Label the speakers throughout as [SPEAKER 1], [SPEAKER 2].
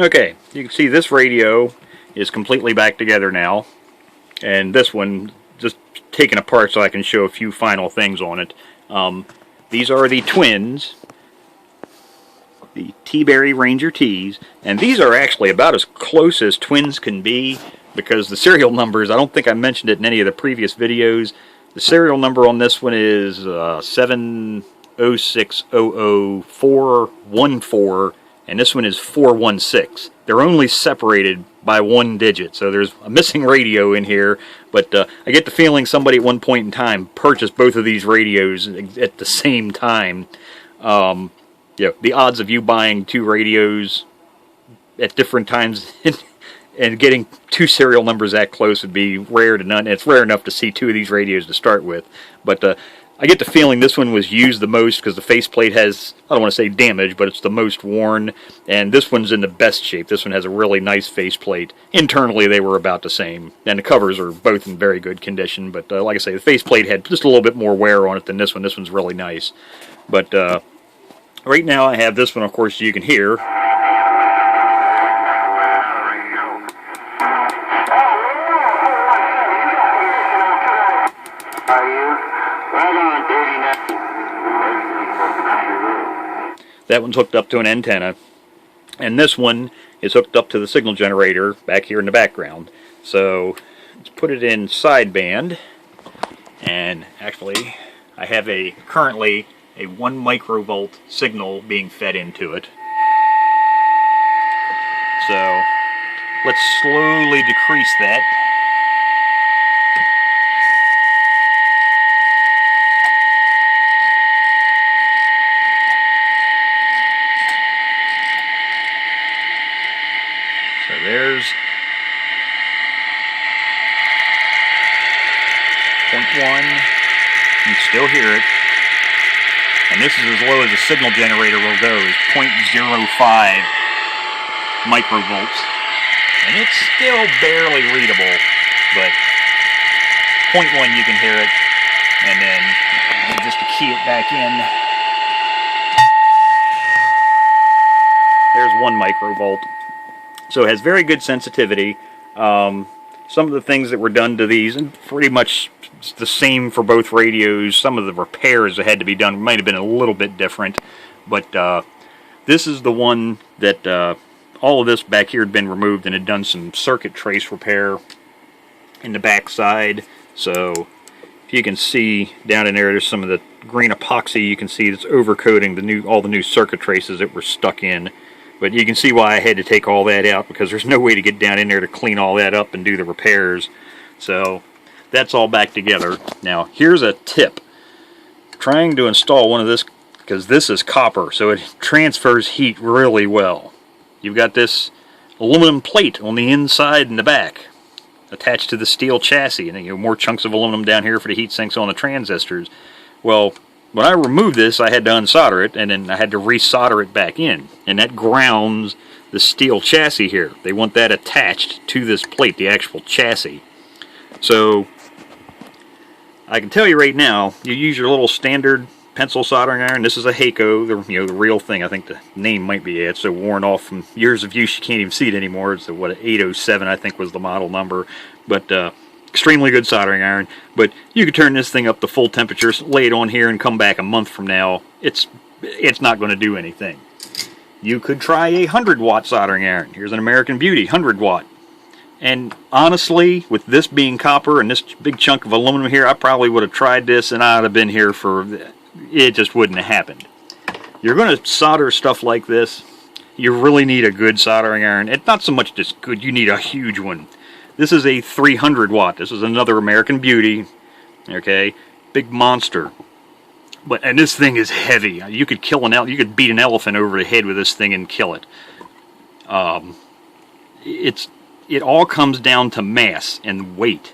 [SPEAKER 1] Okay, you can see this radio is completely back together now, and this one just taken apart so I can show a few final things on it. These are the twins, the Teaberry Ranger Ts, and these are actually about as close as twins can be, because the serial numbers, I don't think I mentioned it in any of the previous videos, the serial number on this one is 706000414, and this one is 416. They're only separated by one digit, so there's a missing radio in here, but I get the feeling somebody at one point in time purchased both of these radios at the same time. Yeah, the odds of you buying two radios at different times and getting two serial numbers that close would be rare to none. It's rare enough to see two of these radios to start with, but I get the feeling this one was used the most because the faceplate has, I don't want to say damage, but it's the most worn, and this one's in the best shape. This one has a really nice faceplate. Internally, they were about the same, and the covers are both in very good condition, but like I say, the faceplate had just a little bit more wear on it than this one. This one's really nice. But right now I have this one, of course, you can hear. That one's hooked up to an antenna, and this one is hooked up to the signal generator back here in the background. So let's put it in sideband, and actually I have currently a 1 microvolt signal being fed into it. So let's slowly decrease that. So there's 0.1, you can still hear it, and this is as low as the signal generator will go, is 0.05 microvolts, and it's still barely readable, but 0.1 you can hear it, and then just to key it back in, there's 1 microvolt. So it has very good sensitivity. Some of the things that were done to these, and pretty much the same for both radios, some of the repairs that had to be done might have been a little bit different, but this is the one that all of this back here had been removed and had done some circuit trace repair in the back side. So if you can see down in there's some of the green epoxy you can see that's overcoating all the new circuit traces that were stuck in. But you can see why I had to take all that out, because there's no way to get down in there to clean all that up and do the repairs. So that's all back together. Now here's a tip. Trying to install one of this, because this is copper, so it transfers heat really well. You've got this aluminum plate on the inside and the back attached to the steel chassis, and then you have more chunks of aluminum down here for the heat sinks on the transistors. Well, when I removed this, I had to unsolder it, and then I had to resolder it back in, and that grounds the steel chassis here. They want that attached to this plate, the actual chassis. So I can tell you right now, you use your little standard pencil soldering iron. This is a Heiko, the real thing. I think the name might be it. It's so worn off from years of use you can't even see it anymore. It's what, 807 I think was the model number, but extremely good soldering iron. But you could turn this thing up to full temperature, lay it on here, and come back a month from now. It's not going to do anything. You could try a 100-watt soldering iron. Here's an American Beauty 100-watt. And honestly, with this being copper and this big chunk of aluminum here, I probably would have tried this, and I'd have been here for... it just wouldn't have happened. You're going to solder stuff like this, you really need a good soldering iron. It's not so much just good, you need a huge one. This is a 300 watt. This is another American Beauty. Okay, big monster. And this thing is heavy. You could kill you could beat an elephant over the head with this thing and kill it. It's it all comes down to mass and weight.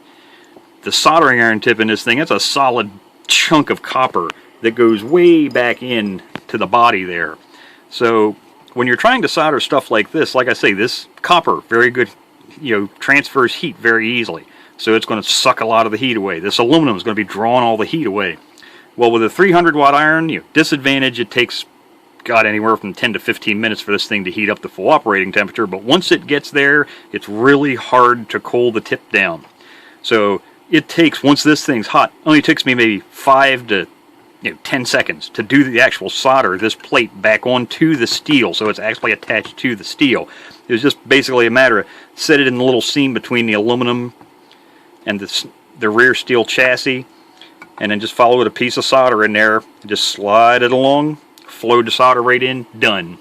[SPEAKER 1] The soldering iron tip in this thing, that's a solid chunk of copper that goes way back in to the body there. So when you're trying to solder stuff like this, like I say, this copper, very good, transfers heat very easily. So it's going to suck a lot of the heat away. This aluminum is going to be drawing all the heat away. Well, with a 300 watt iron, disadvantage, it takes, God, anywhere from 10 to 15 minutes for this thing to heat up to full operating temperature. But once it gets there, it's really hard to cool the tip down. So it takes, once this thing's hot, only takes me maybe 5 to 10 seconds to do the actual solder this plate back onto the steel, so it's actually attached to the steel. It was just basically a matter of set it in the little seam between the aluminum and the rear steel chassis, and then just follow with a piece of solder in there, just slide it along, flow the solder right in, done.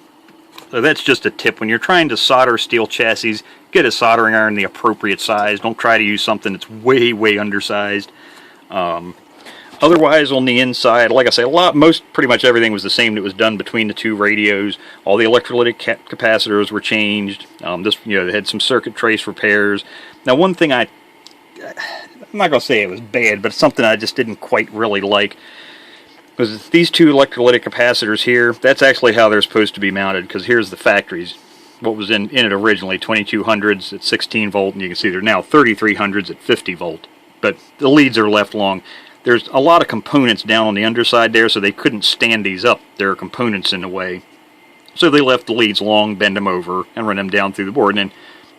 [SPEAKER 1] So that's just a tip. When you're trying to solder steel chassis, get a soldering iron the appropriate size. Don't try to use something that's way, way undersized. Otherwise, on the inside, like I say, pretty much everything was the same that was done between the two radios. All the electrolytic capacitors were changed. They had some circuit trace repairs. Now, one thing I'm not going to say it was bad, but it's something I just didn't quite really like. Because these two electrolytic capacitors here, that's actually how they're supposed to be mounted, because here's the factories. What was in it originally, 2200s at 16 volt, and you can see they're now 3300s at 50 volt. But the leads are left long. There's a lot of components down on the underside there, so they couldn't stand these up. There are components in the way. So they left the leads long, bend them over, and run them down through the board. And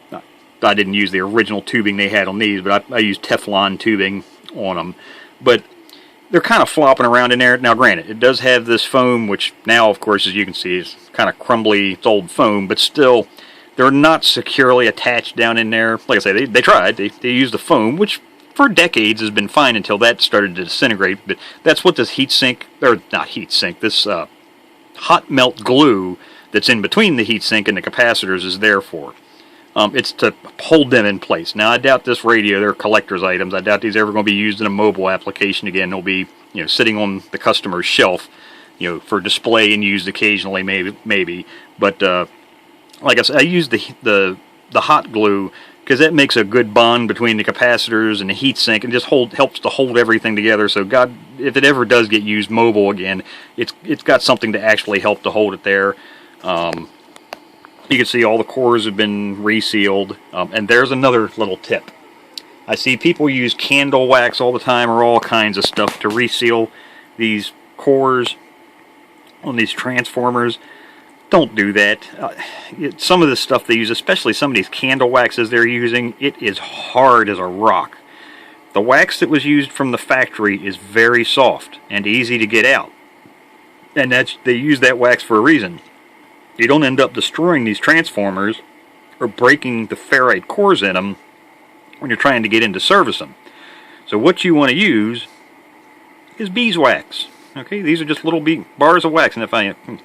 [SPEAKER 1] then I didn't use the original tubing they had on these, but I used Teflon tubing on them. But they're kind of flopping around in there. Now, granted, it does have this foam, which now, of course, as you can see, is kind of crumbly. It's old foam, but still, they're not securely attached down in there. Like I say, they tried. They used the foam, which for decades has been fine until that started to disintegrate. But that's what this this hot melt glue that's in between the heatsink and the capacitors is there for. It's to hold them in place. Now, I doubt this radio, they're collector's items. I doubt these are ever going to be used in a mobile application again. They'll be, sitting on the customer's shelf, for display and used occasionally, maybe. But like I said, I use the hot glue because that makes a good bond between the capacitors and the heatsink, and just helps to hold everything together. So, God, if it ever does get used mobile again, it's got something to actually help to hold it there. You can see all the cores have been resealed, and there's another little tip. I see people use candle wax all the time or all kinds of stuff to reseal these cores on these transformers. Don't do that. Some of the stuff they use, especially some of these candle waxes they're using, it is hard as a rock. The wax that was used from the factory is very soft and easy to get out. And they use that wax for a reason. You don't end up destroying these transformers or breaking the ferrite cores in them when you're trying to get in to service them. So what you want to use is beeswax. Okay, these are just little bars of wax. And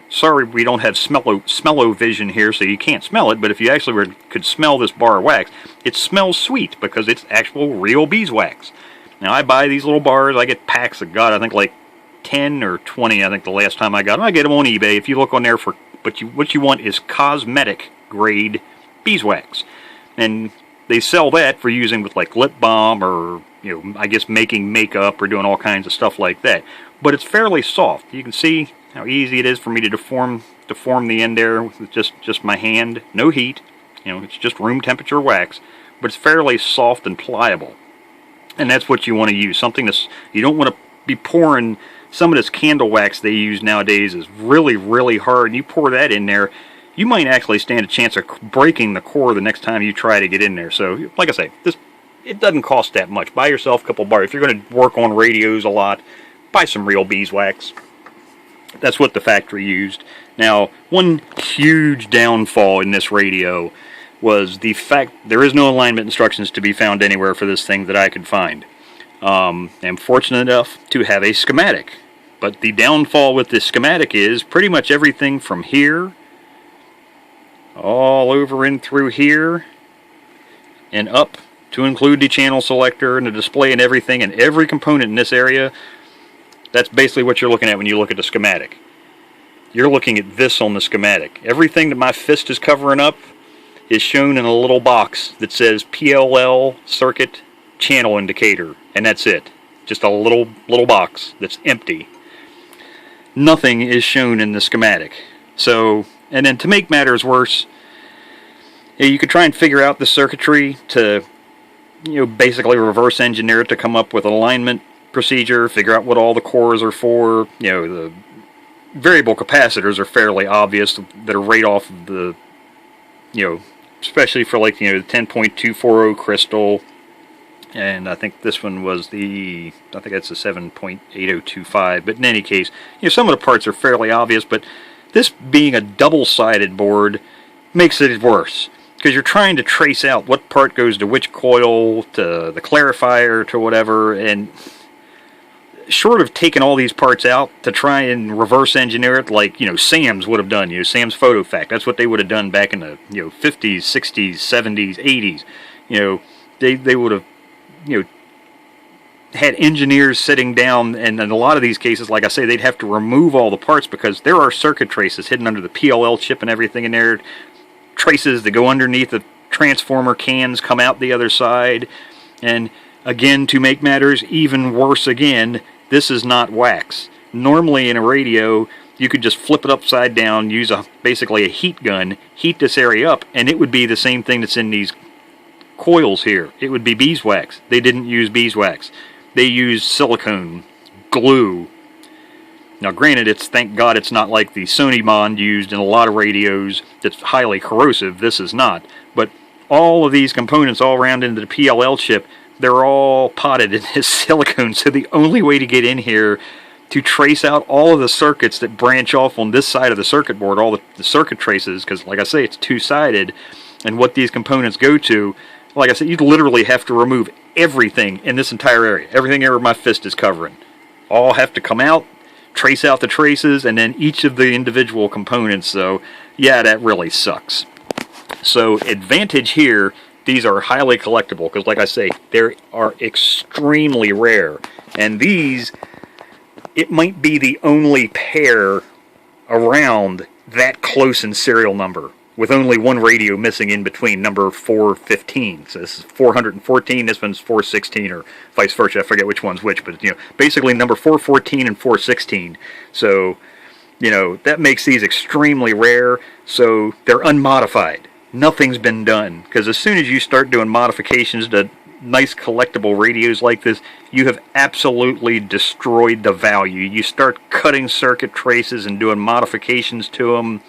[SPEAKER 1] sorry, we don't have smell-o-vision here, so you can't smell it, but if you actually could smell this bar of wax, it smells sweet because it's actual real beeswax. Now, I buy these little bars. I get packs of, God, I think like 10 or 20, I think the last time I got them. I get them on eBay. If you look on there what you want is cosmetic grade beeswax. And they sell that for using with like lip balm or, I guess making makeup or doing all kinds of stuff like that. But it's fairly soft. You can see how easy it is for me to deform the end there with just my hand. No heat. It's just room temperature wax. But it's fairly soft and pliable. And that's what you want to use. Something that's, you don't want to be pouring. Some of this candle wax they use nowadays is really, really hard. And you pour that in there, you might actually stand a chance of breaking the core the next time you try to get in there. So, like I say, it doesn't cost that much. Buy yourself a couple bars. If you're going to work on radios a lot, buy some real beeswax. That's what the factory used. Now, one huge downfall in this radio was the fact there is no alignment instructions to be found anywhere for this thing that I could find. I'm fortunate enough to have a schematic. But the downfall with this schematic is pretty much everything from here, all over and through here, and up to include the channel selector and the display and everything, and every component in this area. That's basically what you're looking at when you look at the schematic. You're looking at this on the schematic. Everything that my fist is covering up, is shown in a little box that says PLL circuit channel indicator, and that's it. Just a little box that's empty. Nothing is shown in the schematic. So, and then to make matters worse, you could try and figure out the circuitry to, basically reverse engineer it to come up with an alignment procedure, figure out what all the cores are for. The variable capacitors are fairly obvious, that are right off of the, especially for like, the 10.240 crystal. And I think this one was I think that's a 7.8025. But in any case, some of the parts are fairly obvious, but this being a double-sided board makes it worse, because you're trying to trace out what part goes to which coil, to the clarifier, to whatever, and short of taking all these parts out to try and reverse engineer it like, Sam's would have done, Sam's Photo Fact. That's what they would have done back in the, 50s, 60s, 70s, 80s. They would have, had engineers sitting down, and in a lot of these cases, like I say, they'd have to remove all the parts because there are circuit traces hidden under the PLL chip and everything in there. Traces that go underneath the transformer cans come out the other side. And again, to make matters even worse again, this is not wax. Normally in a radio, you could just flip it upside down, use basically a heat gun, heat this area up, and it would be the same thing that's in these coils here. It would be beeswax. They didn't use beeswax. They used silicone, glue. Now granted, thank God it's not like the Sony bond used in a lot of radios that's highly corrosive. This is not. But all of these components all around into the PLL chip, they're all potted in this silicone. So the only way to get in here to trace out all of the circuits that branch off on this side of the circuit board, all the circuit traces, because like I say, it's two-sided, and what these components go to, like I said, you'd literally have to remove everything in this entire area. Everything ever my fist is covering. All have to come out, trace out the traces, and then each of the individual components. So, yeah, that really sucks. So, advantage here, these are highly collectible, because like I say, they are extremely rare. And these, it might be the only pair around that close in serial number, with only one radio missing in between, number 415. So this is 414, this one's 416, or vice versa. I forget which one's which, but basically number 414 and 416. So, that makes these extremely rare. So they're unmodified. Nothing's been done, because as soon as you start doing modifications to nice collectible radios like this, you have absolutely destroyed the value. You start cutting circuit traces and doing modifications to them,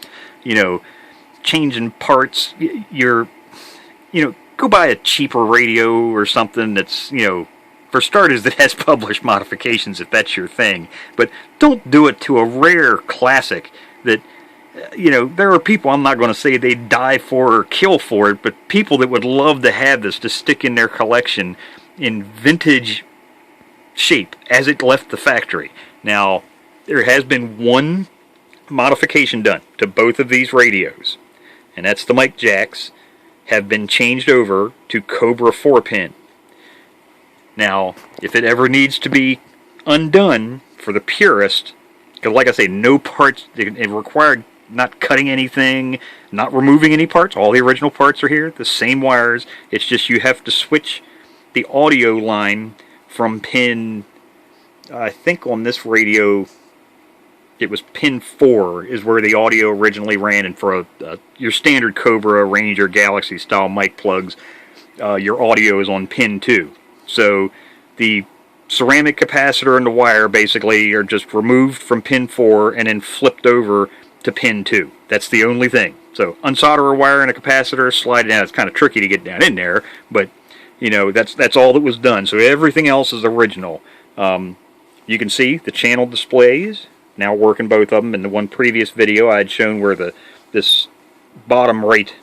[SPEAKER 1] changing parts. You're, go buy a cheaper radio or something that's, for starters, that has published modifications if that's your thing. But don't do it to a rare classic that, there are people, I'm not going to say they die for or kill for it, but people that would love to have this to stick in their collection in vintage shape as it left the factory. Now, there has been one modification done to both of these radios, and that's the mic jacks have been changed over to Cobra 4-pin. Now, if it ever needs to be undone for the purist, because like I say, no parts, it required not cutting anything, not removing any parts, all the original parts are here, the same wires, it's just you have to switch the audio line from pin, I think on this radio, it was pin 4 is where the audio originally ran, and for your standard Cobra, Ranger, Galaxy style mic plugs, your audio is on pin 2. So the ceramic capacitor and the wire basically are just removed from pin 4 and then flipped over to pin 2. That's the only thing. So unsolder a wire and a capacitor, slide it down. It's kind of tricky to get down in there, but that's all that was done. So everything else is original. You can see the channel displays now working, both of them. In the one previous video, I had shown where this bottom right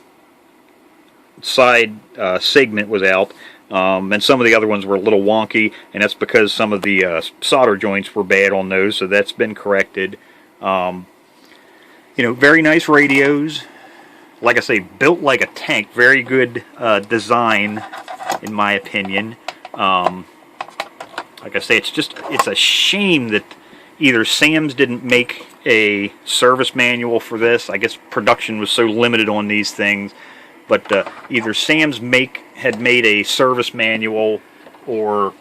[SPEAKER 1] side segment was out, and some of the other ones were a little wonky, and that's because some of the solder joints were bad on those, so that's been corrected. Very nice radios. Like I say, built like a tank. Very good design, in my opinion. Like I say, it's a shame that either Sam's didn't make a service manual for this. I guess production was so limited on these things but either Sam's had made a service manual, or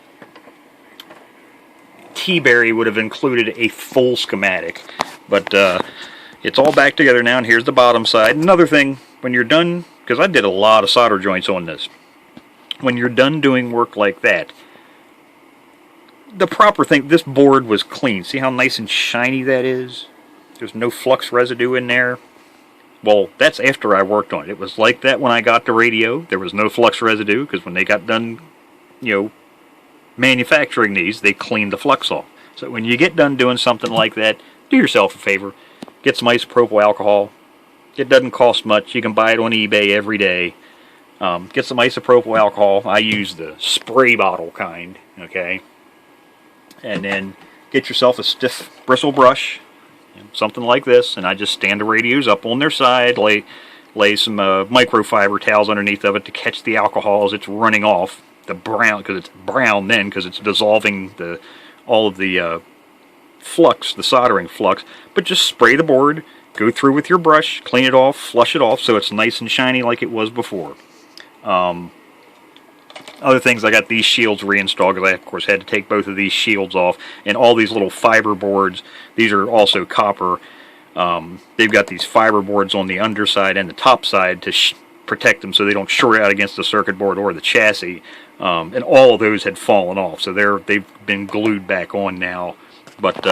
[SPEAKER 1] Teaberry would have included a full schematic. But it's all back together now, and here's the bottom side. Another thing, when you're done, because I did a lot of solder joints on this, when you're done doing work like that, the proper thing, this board was clean. See how nice and shiny that is? There's no flux residue in there. Well, that's after I worked on it. It was like that when I got the radio. There was no flux residue, because when they got done, manufacturing these, they cleaned the flux off. So when you get done doing something like that, do yourself a favor. Get some isopropyl alcohol. It doesn't cost much. You can buy it on eBay every day. Get some isopropyl alcohol. I use the spray bottle kind, okay? And then get yourself a stiff bristle brush, something like this, and I just stand the radios up on their side, lay some microfiber towels underneath of it to catch the alcohol as it's running off. The brown, because it's brown then, because it's dissolving all of the flux, the soldering flux. But just spray the board, go through with your brush, clean it off, flush it off so it's nice and shiny like it was before. Other things, I got these shields reinstalled, because I of course had to take both of these shields off, and all these little fiber boards. These are also copper. They've got these fiber boards on the underside and the top side to protect them so they don't short out against the circuit board or the chassis. And all of those had fallen off, so they've been glued back on now. But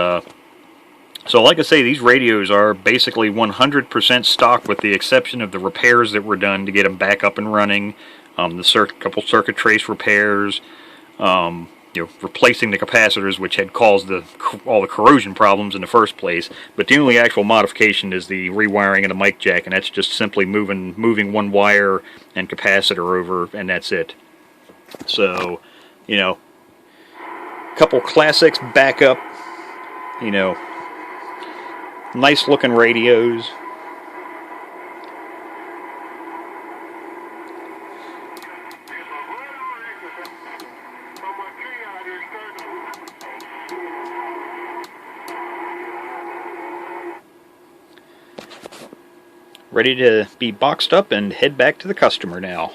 [SPEAKER 1] so like I say, these radios are basically 100% stock, with the exception of the repairs that were done to get them back up and running. Couple circuit trace repairs, replacing the capacitors, which had caused all the corrosion problems in the first place. But the only actual modification is the rewiring of the mic jack, and that's just simply moving one wire and capacitor over, and that's it. So, couple classics back up, nice looking radios. Ready to be boxed up and head back to the customer now.